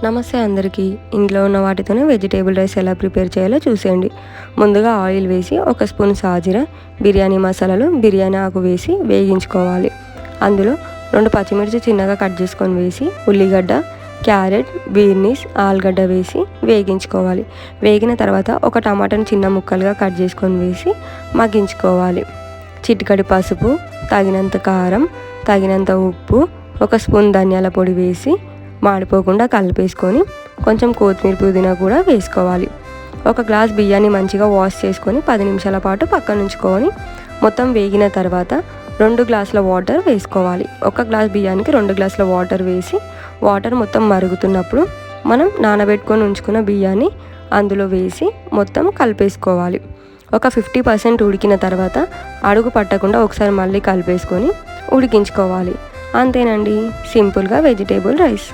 నమస్తే అందరికీ. ఇంట్లో ఉన్న వాటితోనే వెజిటేబుల్ రైస్ ఎలా ప్రిపేర్ చేయాలో చూసేయండి. ముందుగా ఆయిల్ వేసి ఒక స్పూన్ సాజీరా, బిర్యానీ మసాలాలు, బిర్యానీ ఆకు వేసి వేగించుకోవాలి. అందులో 2 పచ్చిమిర్చి చిన్నగా కట్ చేసుకొని వేసి, ఉల్లిగడ్డ, క్యారెట్, బీనీస్, ఆలుగడ్డ వేసి వేగించుకోవాలి. వేగిన తర్వాత ఒక టమాటాని చిన్న ముక్కలుగా కట్ చేసుకొని వేసి మగ్గించుకోవాలి. చిటికెడు పసుపు, తగినంత కారం, తగినంత ఉప్పు, ఒక స్పూన్ ధనియాల పొడి వేసి మాడిపోకుండా కలిపేసుకొని కొంచెం కొత్తిమీర పుదీనా కూడా వేసుకోవాలి. ఒక గ్లాస్ బియ్యాన్ని మంచిగా వాష్ చేసుకొని 10 నిమిషాల పాటు పక్కన ఉంచుకొని మొత్తం వేగిన తర్వాత 2 గ్లాసుల వాటర్ వేసుకోవాలి. ఒక గ్లాస్ బియ్యానికి 2 గ్లాసుల వాటర్ వేసి వాటర్ మొత్తం మరుగుతున్నప్పుడు మనం నానబెట్టుకొని ఉంచుకున్న బియ్యాన్ని అందులో వేసి మొత్తం కలిపేసుకోవాలి. ఒక 50% ఉడికిన తర్వాత అడుగు పట్టకుండా ఒకసారి మళ్ళీ కలిపేసుకొని ఉడికించుకోవాలి. అంతేనండి, సింపుల్గా వెజిటేబుల్ రైస్.